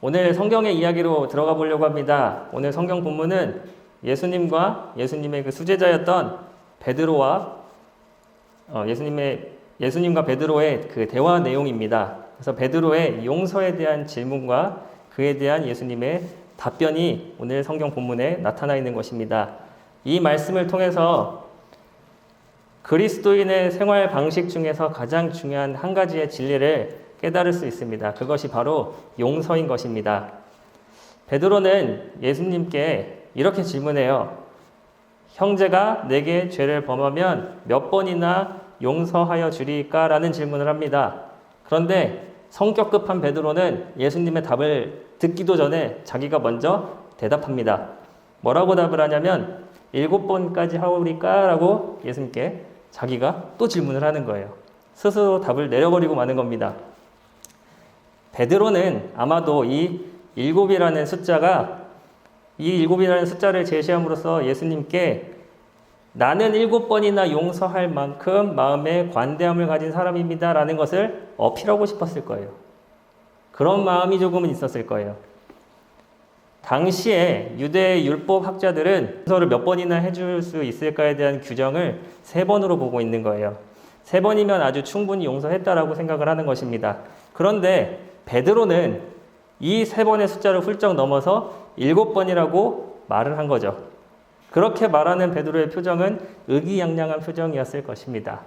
오늘 성경의 이야기로 들어가 보려고 합니다. 오늘 성경 본문은 예수님과 예수님의 그 수제자였던 베드로와 예수님과 베드로의 그 대화 내용입니다. 그래서 베드로의 용서에 대한 질문과 그에 대한 예수님의 답변이 오늘 성경 본문에 나타나 있는 것입니다. 이 말씀을 통해서 그리스도인의 생활 방식 중에서 가장 중요한 한 가지의 진리를 깨달을 수 있습니다. 그것이 바로 용서인 것입니다. 베드로는 예수님께 이렇게 질문해요. 형제가 내게 죄를 범하면 몇 번이나 용서하여 주리까? 라는 질문을 합니다. 그런데 성격 급한 베드로는 예수님의 답을 듣기도 전에 자기가 먼저 대답합니다. 뭐라고 답을 하냐면 7번까지 하오리까? 라고 예수님께 자기가 또 질문을 하는 거예요. 스스로 답을 내려버리고 마는 겁니다. 베드로는 아마도 이 7이라는 숫자를 제시함으로써 예수님께 나는 7번이나 용서할 만큼 마음에 관대함을 가진 사람입니다 라는 것을 어필하고 싶었을 거예요. 그런 마음이 조금은 있었을 거예요. 당시에 유대 율법 학자들은 용서를 몇 번이나 해줄 수 있을까에 대한 규정을 3번으로 보고 있는 거예요. 3번이면 아주 충분히 용서했다라고 생각을 하는 것입니다. 그런데 베드로는 이 3번의 숫자를 훌쩍 넘어서 7번이라고 말을 한 거죠. 그렇게 말하는 베드로의 표정은 의기양양한 표정이었을 것입니다.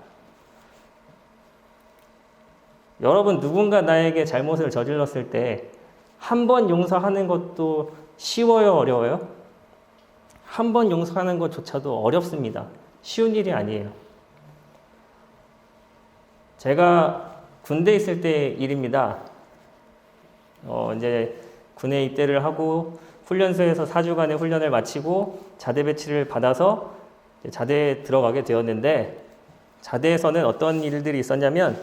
여러분, 누군가 나에게 잘못을 저질렀을 때 한 번 용서하는 것도 쉬워요, 어려워요? 한 번 용서하는 것조차도 어렵습니다. 쉬운 일이 아니에요. 제가 군대에 있을 때 일입니다. 이제 군에 입대를 하고 훈련소에서 4주간의 훈련을 마치고 자대 배치를 받아서 자대에 들어가게 되었는데, 자대에서는 어떤 일들이 있었냐면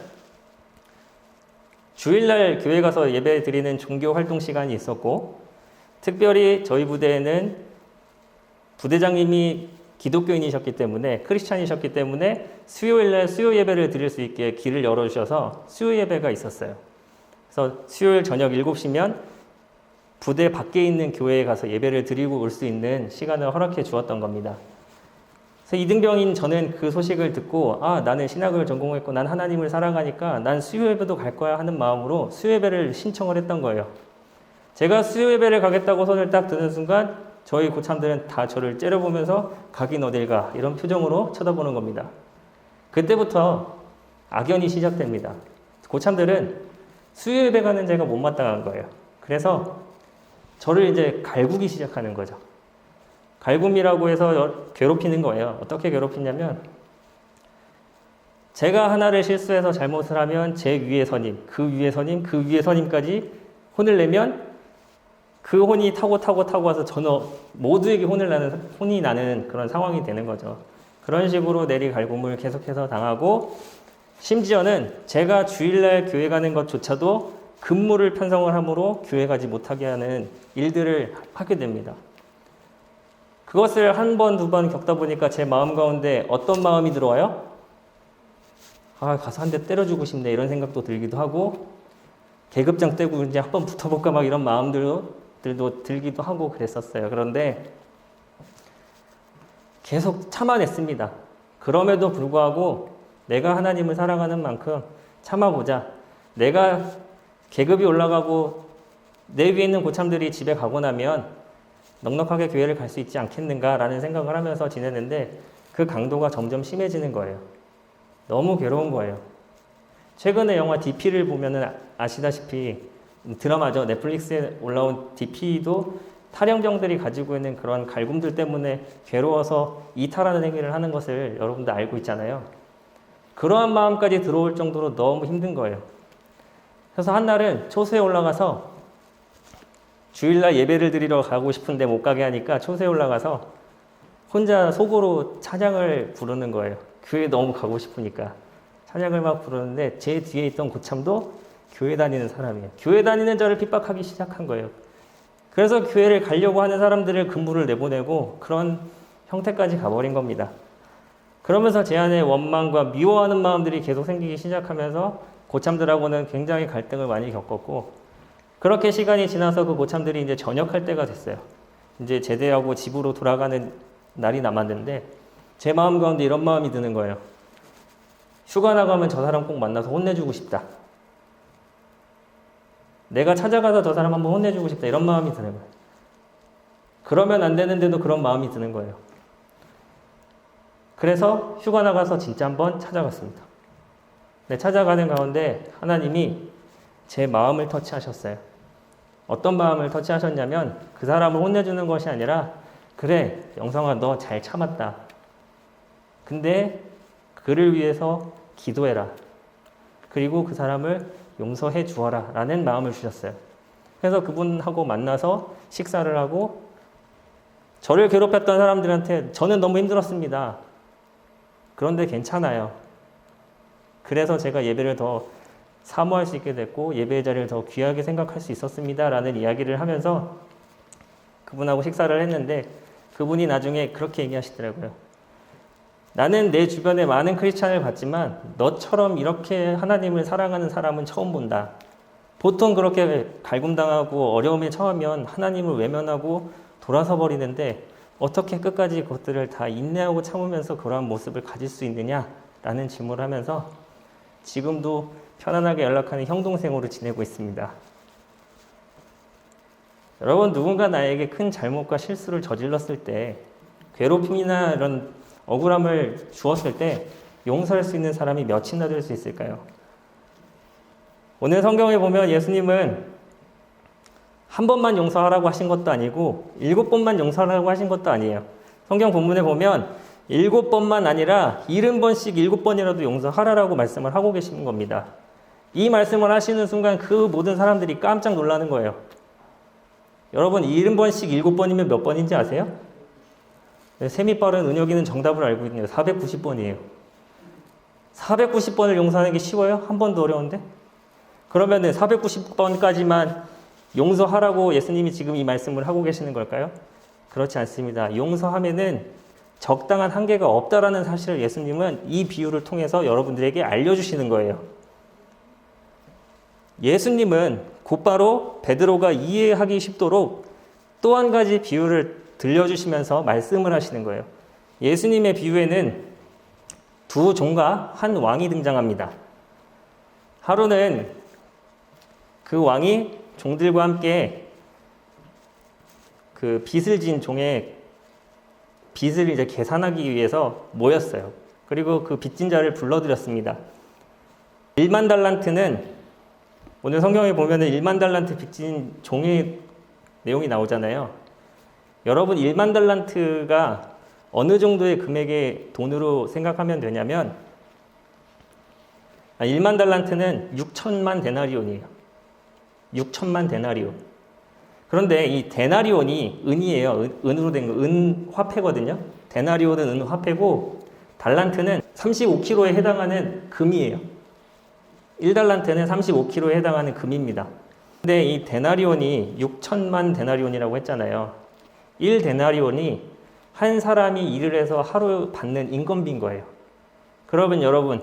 주일날 교회 가서 예배 드리는 종교 활동 시간이 있었고, 특별히 저희 부대에는 부대장님이 기독교인이셨기 때문에, 크리스찬이셨기 때문에 수요일날 수요 예배를 드릴 수 있게 길을 열어주셔서 수요 예배가 있었어요. 그래서 수요일 저녁 7시면 부대 밖에 있는 교회에 가서 예배를 드리고 올 수 있는 시간을 허락해 주었던 겁니다. 그래서 이등병인 저는 그 소식을 듣고 나는 신학을 전공했고 난 하나님을 사랑하니까 난 수요예배도 갈 거야 하는 마음으로 수요예배를 신청을 했던 거예요. 제가 수요예배를 가겠다고 손을 딱 드는 순간 저희 고참들은 다 저를 째려보면서 가긴 어딜 가 이런 표정으로 쳐다보는 겁니다. 그때부터 악연이 시작됩니다. 고참들은 수요예배 가는 제가 못마땅한 거예요. 그래서 저를 이제 갈구기 시작하는 거죠. 갈굼이라고 해서 괴롭히는 거예요. 어떻게 괴롭히냐면 제가 하나를 실수해서 잘못을 하면 제 위에 선임, 그 위에 선임, 그 위에 선임까지 혼을 내면 그 혼이 타고 와서 저는 모두에게 혼이 나는 그런 상황이 되는 거죠. 그런 식으로 내리 갈굼을 계속해서 당하고, 심지어는 제가 주일날 교회 가는 것조차도 근무를 편성을 함으로 교회 가지 못하게 하는 일들을 하게 됩니다. 그것을 한 번, 두 번 겪다 보니까 제 마음 가운데 어떤 마음이 들어와요? 가서 한 대 때려주고 싶네 이런 생각도 들기도 하고, 계급장 떼고 이제 한번 붙어볼까 막 이런 마음들도 들기도 하고 그랬었어요. 그런데 계속 참아냈습니다. 그럼에도 불구하고 내가 하나님을 사랑하는 만큼 참아보자. 내가 계급이 올라가고 내 위에 있는 고참들이 집에 가고 나면 넉넉하게 교회를 갈 수 있지 않겠는가라는 생각을 하면서 지냈는데 그 강도가 점점 심해지는 거예요. 너무 괴로운 거예요. 최근에 영화 DP를 보면은 아시다시피 드라마죠. 넷플릭스에 올라온 DP도 탈영병들이 가지고 있는 그런 갈굼들 때문에 괴로워서 이탈하는 행위를 하는 것을 여러분도 알고 있잖아요. 그러한 마음까지 들어올 정도로 너무 힘든 거예요. 그래서 한날은 초소에 올라가서 주일날 예배를 드리러 가고 싶은데 못 가게 하니까 초소에 올라가서 혼자 속으로 찬양을 부르는 거예요. 교회 너무 가고 싶으니까. 찬양을 막 부르는데 제 뒤에 있던 고참도 교회 다니는 사람이에요. 교회 다니는 저를 핍박하기 시작한 거예요. 그래서 교회를 가려고 하는 사람들을 근무를 내보내고 그런 형태까지 가버린 겁니다. 그러면서 제 안에 원망과 미워하는 마음들이 계속 생기기 시작하면서 고참들하고는 굉장히 갈등을 많이 겪었고, 그렇게 시간이 지나서 그 고참들이 이제 전역할 때가 됐어요. 이제 제대하고 집으로 돌아가는 날이 남았는데 제 마음 가운데 이런 마음이 드는 거예요. 휴가 나가면 저 사람 꼭 만나서 혼내주고 싶다. 내가 찾아가서 저 사람 한번 혼내주고 싶다. 이런 마음이 드는 거예요. 그러면 안 되는데도 그런 마음이 드는 거예요. 그래서 휴가 나가서 진짜 한번 찾아갔습니다. 네, 찾아가는 가운데 하나님이 제 마음을 터치하셨어요. 어떤 마음을 터치하셨냐면 그 사람을 혼내주는 것이 아니라 그래, 영성아 너 잘 참았다. 근데 그를 위해서 기도해라. 그리고 그 사람을 용서해 주어라 라는 마음을 주셨어요. 그래서 그분하고 만나서 식사를 하고 저를 괴롭혔던 사람들한테 저는 너무 힘들었습니다. 그런데 괜찮아요. 그래서 제가 예배를 더 사모할 수 있게 됐고 예배의 자리를 더 귀하게 생각할 수 있었습니다 라는 이야기를 하면서 그분하고 식사를 했는데 그분이 나중에 그렇게 얘기하시더라고요. 나는 내 주변에 많은 크리스찬을 봤지만 너처럼 이렇게 하나님을 사랑하는 사람은 처음 본다. 보통 그렇게 갈굼당하고 어려움에 처하면 하나님을 외면하고 돌아서 버리는데 어떻게 끝까지 그것들을 다 인내하고 참으면서 그러한 모습을 가질 수 있느냐라는 질문을 하면서 지금도 편안하게 연락하는 형동생으로 지내고 있습니다. 여러분, 누군가 나에게 큰 잘못과 실수를 저질렀을 때, 괴롭힘이나 이런 억울함을 주었을 때 용서할 수 있는 사람이 몇이나 될 수 있을까요? 오늘 성경에 보면 예수님은 한 번만 용서하라고 하신 것도 아니고 7번만 용서하라고 하신 것도 아니에요. 성경 본문에 보면 7번만 아니라 70번씩 7번이라도 용서하라라고 말씀을 하고 계시는 겁니다. 이 말씀을 하시는 순간 그 모든 사람들이 깜짝 놀라는 거예요. 여러분 70번씩 7번이면 몇 번인지 아세요? 셈이 빠른 은혁이는 정답을 알고 있네요. 490번이에요. 490번을 용서하는 게 쉬워요? 한 번도 어려운데? 그러면 490번까지만 용서하라고 예수님이 지금 이 말씀을 하고 계시는 걸까요? 그렇지 않습니다. 용서하면은 적당한 한계가 없다라는 사실을 예수님은 이 비유를 통해서 여러분들에게 알려주시는 거예요. 예수님은 곧바로 베드로가 이해하기 쉽도록 또 한 가지 비유를 들려주시면서 말씀을 하시는 거예요. 예수님의 비유에는 두 종과 한 왕이 등장합니다. 하루는 그 왕이 종들과 함께 그 빚을 진 종의 빚을 이제 계산하기 위해서 모였어요. 그리고 그 빚진 자를 불러들였습니다. 1만 달란트는 오늘 성경에 보면은 1만 달란트 빚진 종의 내용이 나오잖아요. 여러분 1만 달란트가 어느 정도의 금액의 돈으로 생각하면 되냐면 1만 달란트는 6천만 데나리온이에요. 6천만 데나리온. 그런데 이 데나리온이 은이에요. 은으로 된 거, 은 화폐거든요. 데나리온은 은 화폐고 달란트는 35kg에 해당하는 금이에요. 1달란트는 35kg에 해당하는 금입니다. 근데 이 데나리온이 6천만 데나리온이라고 했잖아요. 1데나리온이 한 사람이 일을 해서 하루 받는 인건비인 거예요. 그러면 여러분,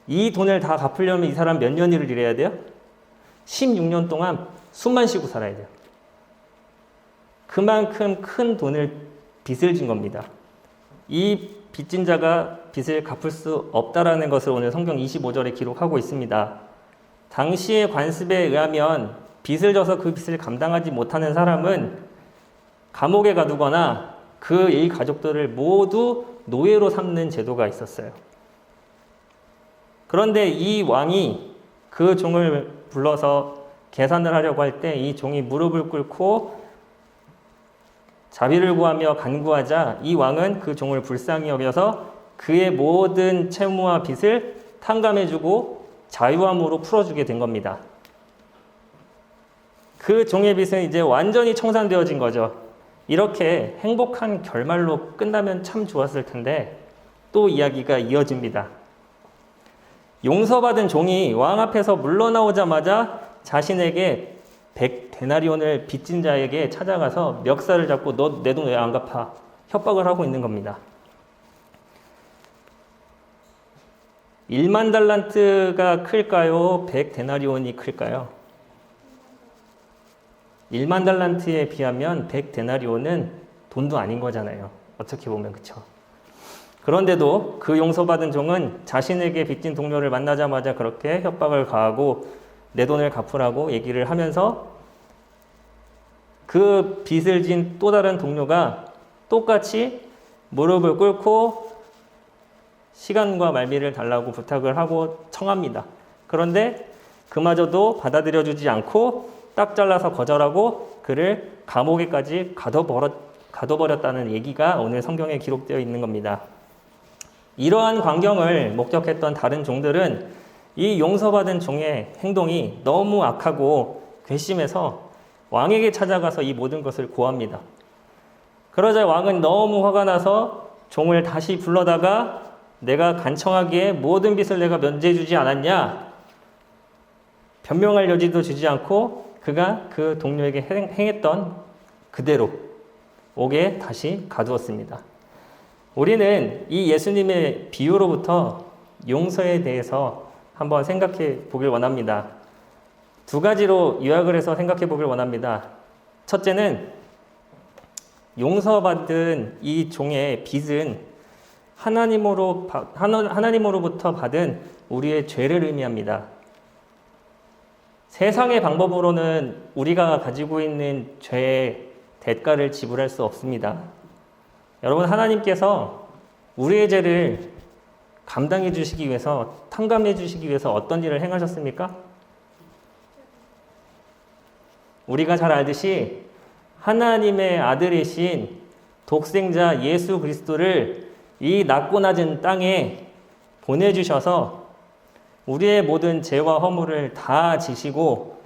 이 돈을 다 갚으려면 이 사람 몇 년 일을 일해야 돼요? 16년 동안 숨만 쉬고 살아야 돼요. 그만큼 큰 돈을 빚을 진 겁니다. 이 빚진 자가 빚을 갚을 수 없다라는 것을 오늘 성경 25절에 기록하고 있습니다. 당시의 관습에 의하면 빚을 져서 그 빚을 감당하지 못하는 사람은 감옥에 가두거나 그 일가족들을 모두 노예로 삼는 제도가 있었어요. 그런데 이 왕이 그 종을 불러서 계산을 하려고 할 때 이 종이 무릎을 꿇고 자비를 구하며 간구하자 이 왕은 그 종을 불쌍히 여겨서 그의 모든 채무와 빚을 탕감해주고 자유함으로 풀어주게 된 겁니다. 그 종의 빚은 이제 완전히 청산되어진 거죠. 이렇게 행복한 결말로 끝나면 참 좋았을 텐데 또 이야기가 이어집니다. 용서받은 종이 왕 앞에서 물러나오자마자 자신에게 100데나리온을 빚진 자에게 찾아가서 멱살을 잡고 너 내 돈 왜 안 갚아? 협박을 하고 있는 겁니다. 1만 달란트가 클까요? 100데나리온이 클까요? 1만 달란트에 비하면 100데나리온은 돈도 아닌 거잖아요. 어떻게 보면. 그쵸? 그런데도 그 용서받은 종은 자신에게 빚진 동료를 만나자마자 그렇게 협박을 가하고 내 돈을 갚으라고 얘기를 하면서 그 빚을 진 또 다른 동료가 똑같이 무릎을 꿇고 시간과 말미를 달라고 부탁을 하고 청합니다. 그런데 그마저도 받아들여주지 않고 딱 잘라서 거절하고 그를 감옥에까지 가둬버렸다는 얘기가 오늘 성경에 기록되어 있는 겁니다. 이러한 광경을 목격했던 다른 종들은 이 용서받은 종의 행동이 너무 악하고 괘씸해서 왕에게 찾아가서 이 모든 것을 고합니다. 그러자 왕은 너무 화가 나서 종을 다시 불러다가 내가 간청하기에 모든 빚을 내가 면제해주지 않았냐? 변명할 여지도 주지 않고 그가 그 동료에게 행했던 그대로 옥에 다시 가두었습니다. 우리는 이 예수님의 비유로부터 용서에 대해서 한번 생각해 보길 원합니다. 두 가지로 요약을 해서 생각해 보길 원합니다. 첫째는 용서받은 이 종의 빚은 하나님으로부터 받은 우리의 죄를 의미합니다. 세상의 방법으로는 우리가 가지고 있는 죄의 대가를 지불할 수 없습니다. 여러분, 하나님께서 우리의 죄를 감당해 주시기 위해서, 탕감해 주시기 위해서 어떤 일을 행하셨습니까? 우리가 잘 알듯이 하나님의 아들이신 독생자 예수 그리스도를 이 낮고 낮은 땅에 보내주셔서 우리의 모든 죄와 허물을 다 지시고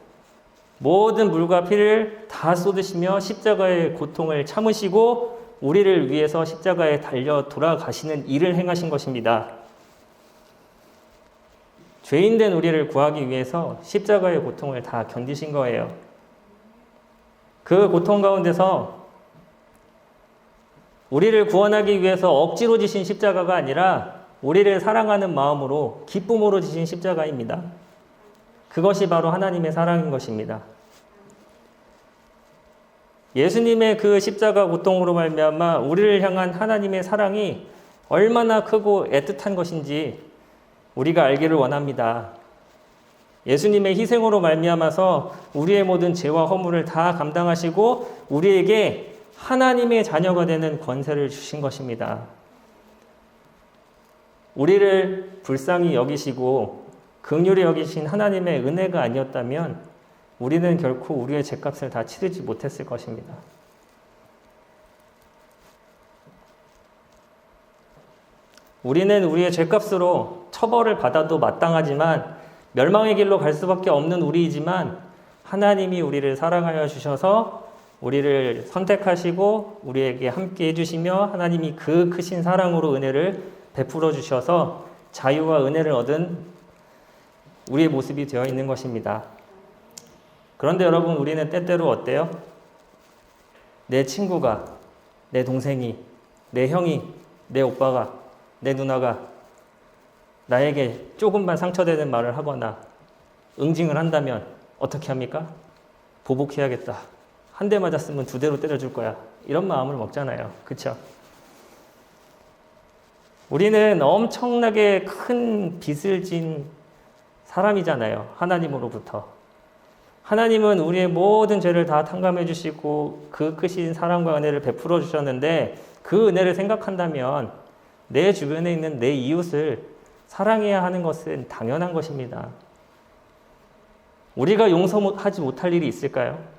모든 물과 피를 다 쏟으시며 십자가의 고통을 참으시고 우리를 위해서 십자가에 달려 돌아가시는 일을 행하신 것입니다. 죄인된 우리를 구하기 위해서 십자가의 고통을 다 견디신 거예요. 그 고통 가운데서 우리를 구원하기 위해서 억지로 지신 십자가가 아니라 우리를 사랑하는 마음으로 기쁨으로 지신 십자가입니다. 그것이 바로 하나님의 사랑인 것입니다. 예수님의 그 십자가 고통으로 말미암아 우리를 향한 하나님의 사랑이 얼마나 크고 애틋한 것인지 우리가 알기를 원합니다. 예수님의 희생으로 말미암아서 우리의 모든 죄와 허물을 다 감당하시고 우리에게 하나님의 자녀가 되는 권세를 주신 것입니다. 우리를 불쌍히 여기시고 긍휼히 여기신 하나님의 은혜가 아니었다면 우리는 결코 우리의 죄값을 다 치르지 못했을 것입니다. 우리는 우리의 죄값으로 처벌을 받아도 마땅하지만 멸망의 길로 갈 수밖에 없는 우리이지만 하나님이 우리를 사랑하여 주셔서 우리를 선택하시고 우리에게 함께 해주시며 하나님이 그 크신 사랑으로 은혜를 베풀어 주셔서 자유와 은혜를 얻은 우리의 모습이 되어 있는 것입니다. 그런데 여러분, 우리는 때때로 어때요? 내 친구가, 내 동생이, 내 형이, 내 오빠가, 내 누나가 나에게 조금만 상처되는 말을 하거나 응징을 한다면 어떻게 합니까? 보복해야겠다. 한 대 맞았으면 두 대로 때려줄 거야. 이런 마음을 먹잖아요. 그렇죠? 우리는 엄청나게 큰 빚을 진 사람이잖아요. 하나님으로부터. 하나님은 우리의 모든 죄를 다 탕감해 주시고 그 크신 사랑과 은혜를 베풀어 주셨는데 그 은혜를 생각한다면 내 주변에 있는 내 이웃을 사랑해야 하는 것은 당연한 것입니다. 우리가 용서하지 못할 일이 있을까요?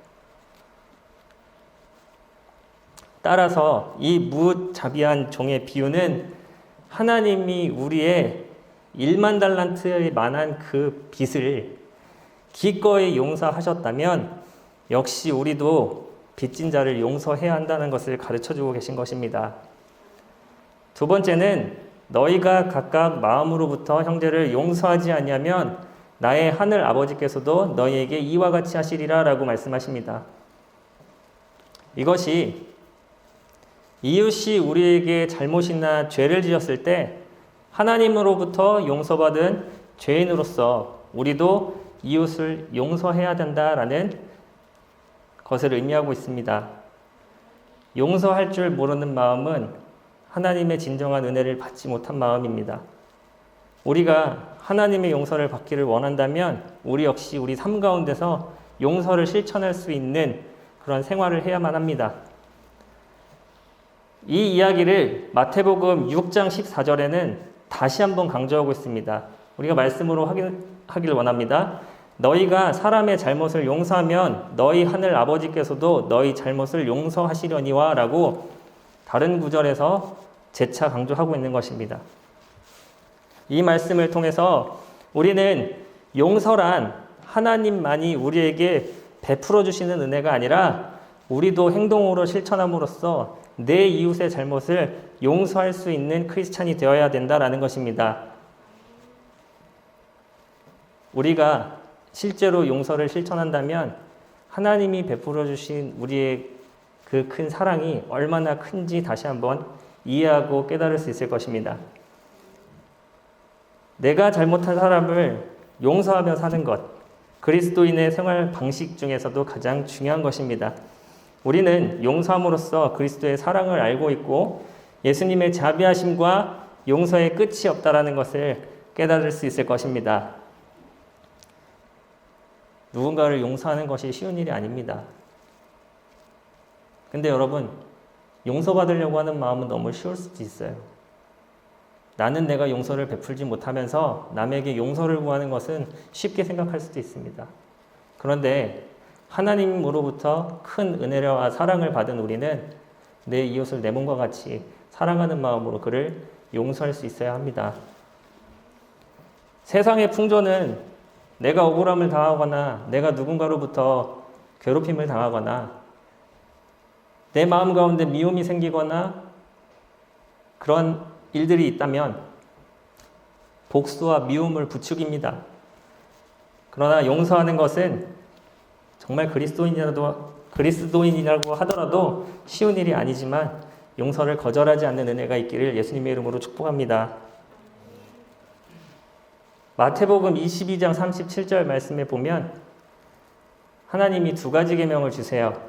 따라서 이 무자비한 종의 비유는 하나님이 우리의 1만 달란트에 만한 그 빚을 기꺼이 용서하셨다면 역시 우리도 빚진 자를 용서해야 한다는 것을 가르쳐주고 계신 것입니다. 두 번째는 너희가 각각 마음으로부터 형제를 용서하지 아니하면 나의 하늘 아버지께서도 너희에게 이와 같이 하시리라 라고 말씀하십니다. 이것이 이웃이 우리에게 잘못이나 죄를 지었을 때 하나님으로부터 용서받은 죄인으로서 우리도 이웃을 용서해야 된다라는 것을 의미하고 있습니다. 용서할 줄 모르는 마음은 하나님의 진정한 은혜를 받지 못한 마음입니다. 우리가 하나님의 용서를 받기를 원한다면 우리 역시 우리 삶 가운데서 용서를 실천할 수 있는 그런 생활을 해야만 합니다. 이 이야기를 마태복음 6장 14절에는 다시 한번 강조하고 있습니다. 우리가 말씀으로 하길 원합니다. 너희가 사람의 잘못을 용서하면 너희 하늘 아버지께서도 너희 잘못을 용서하시려니와 라고 다른 구절에서 재차 강조하고 있는 것입니다. 이 말씀을 통해서 우리는 용서란 하나님만이 우리에게 베풀어 주시는 은혜가 아니라 우리도 행동으로 실천함으로써 내 이웃의 잘못을 용서할 수 있는 크리스찬이 되어야 된다라는 것입니다. 우리가 실제로 용서를 실천한다면 하나님이 베풀어 주신 우리의 그 큰 사랑이 얼마나 큰지 다시 한번 이해하고 깨달을 수 있을 것입니다. 내가 잘못한 사람을 용서하며 사는 것, 그리스도인의 생활 방식 중에서도 가장 중요한 것입니다. 우리는 용서함으로써 그리스도의 사랑을 알고 있고 예수님의 자비하심과 용서의 끝이 없다라는 것을 깨달을 수 있을 것입니다. 누군가를 용서하는 것이 쉬운 일이 아닙니다. 근데 여러분, 용서받으려고 하는 마음은 너무 쉬울 수도 있어요. 나는 내가 용서를 베풀지 못하면서 남에게 용서를 구하는 것은 쉽게 생각할 수도 있습니다. 그런데 하나님으로부터 큰 은혜와 사랑을 받은 우리는 내 이웃을 내 몸과 같이 사랑하는 마음으로 그를 용서할 수 있어야 합니다. 세상의 풍조는 내가 억울함을 당하거나 내가 누군가로부터 괴롭힘을 당하거나 내 마음 가운데 미움이 생기거나 그런 일들이 있다면 복수와 미움을 부추깁니다. 그러나 용서하는 것은 정말 그리스도인이라고 하더라도 쉬운 일이 아니지만 용서를 거절하지 않는 은혜가 있기를 예수님의 이름으로 축복합니다. 마태복음 22장 37절 말씀에 보면 하나님이 두 가지 계명을 주세요.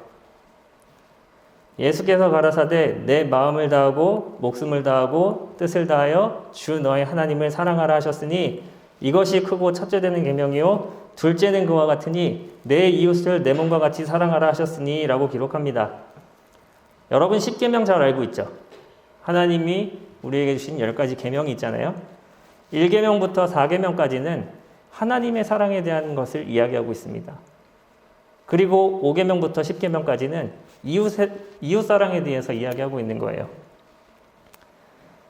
예수께서 가라사대 내 마음을 다하고 목숨을 다하고 뜻을 다하여 주 너의 하나님을 사랑하라 하셨으니 이것이 크고 첫째 되는 계명이요 둘째는 그와 같으니 내 이웃을 내 몸과 같이 사랑하라 하셨으니 라고 기록합니다. 여러분 10계명 잘 알고 있죠? 하나님이 우리에게 주신 10가지 계명이 있잖아요. 1계명부터 4계명까지는 하나님의 사랑에 대한 것을 이야기하고 있습니다. 그리고 5계명부터 10계명까지는 이웃 사랑에 대해서 이야기하고 있는 거예요.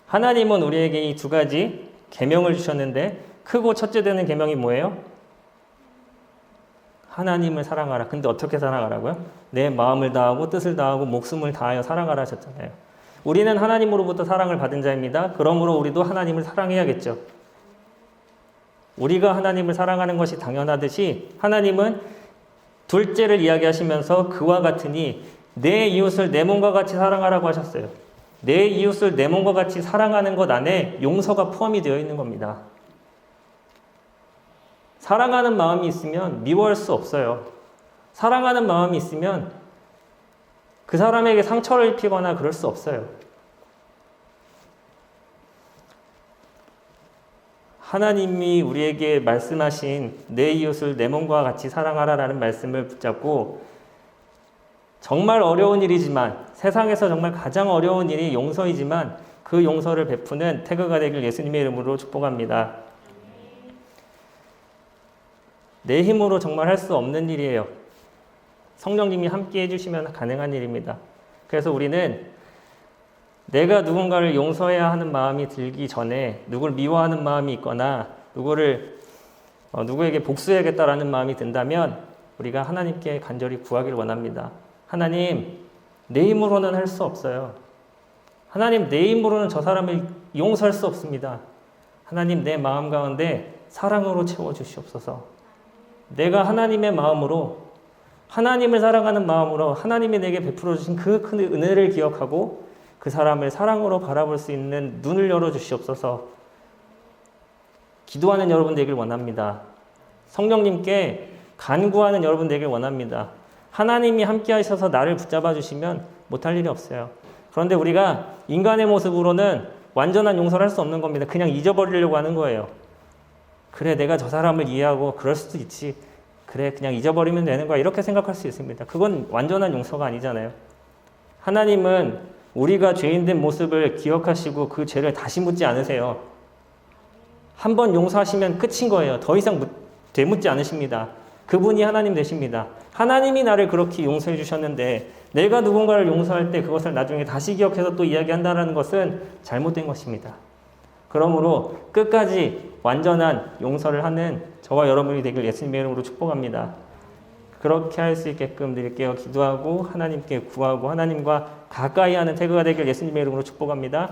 하나님은 우리에게 이 두 가지 계명을 주셨는데 크고 첫째 되는 계명이 뭐예요? 하나님을 사랑하라. 근데 어떻게 사랑하라고요? 내 마음을 다하고 뜻을 다하고 목숨을 다하여 사랑하라 하셨잖아요. 우리는 하나님으로부터 사랑을 받은 자입니다. 그러므로 우리도 하나님을 사랑해야겠죠. 우리가 하나님을 사랑하는 것이 당연하듯이 하나님은 둘째를 이야기하시면서 그와 같으니 내 이웃을 내 몸과 같이 사랑하라고 하셨어요. 내 이웃을 내 몸과 같이 사랑하는 것 안에 용서가 포함이 되어 있는 겁니다. 사랑하는 마음이 있으면 미워할 수 없어요. 사랑하는 마음이 있으면 그 사람에게 상처를 입히거나 그럴 수 없어요. 하나님이 우리에게 말씀하신 내 이웃을 내 몸과 같이 사랑하라라는 말씀을 붙잡고 정말 어려운 일이지만 세상에서 정말 가장 어려운 일이 용서이지만 그 용서를 베푸는 태그가 되길 예수님의 이름으로 축복합니다. 내 힘으로 정말 할 수 없는 일이에요. 성령님이 함께 해주시면 가능한 일입니다. 그래서 우리는 내가 누군가를 용서해야 하는 마음이 들기 전에 누굴 미워하는 마음이 있거나 누구에게 복수해야겠다라는 마음이 든다면 우리가 하나님께 간절히 구하기를 원합니다. 하나님, 내 힘으로는 할 수 없어요. 하나님, 내 힘으로는 저 사람을 용서할 수 없습니다. 하나님, 내 마음 가운데 사랑으로 채워주시옵소서. 내가 하나님의 마음으로 하나님을 사랑하는 마음으로 하나님이 내게 베풀어 주신 그 큰 은혜를 기억하고 그 사람을 사랑으로 바라볼 수 있는 눈을 열어주시옵소서. 기도하는 여러분 되길 원합니다. 성령님께 간구하는 여러분 되길 원합니다. 하나님이 함께 하셔서 나를 붙잡아 주시면 못할 일이 없어요. 그런데 우리가 인간의 모습으로는 완전한 용서를 할 수 없는 겁니다. 그냥 잊어버리려고 하는 거예요. 그래, 내가 저 사람을 이해하고 그럴 수도 있지. 그래, 그냥 잊어버리면 되는 거야. 이렇게 생각할 수 있습니다. 그건 완전한 용서가 아니잖아요. 하나님은 우리가 죄인된 모습을 기억하시고 그 죄를 다시 묻지 않으세요. 한 번 용서하시면 끝인 거예요. 더 이상 되묻지 않으십니다. 그분이 하나님 되십니다. 하나님이 나를 그렇게 용서해 주셨는데 내가 누군가를 용서할 때 그것을 나중에 다시 기억해서 또 이야기한다는 것은 잘못된 것입니다. 그러므로 끝까지 완전한 용서를 하는 저와 여러분이 되길 예수님의 이름으로 축복합니다. 그렇게 할 수 있게끔 늘 깨어 기도하고 하나님께 구하고 하나님과 가까이 하는 태그가 되길 예수님의 이름으로 축복합니다.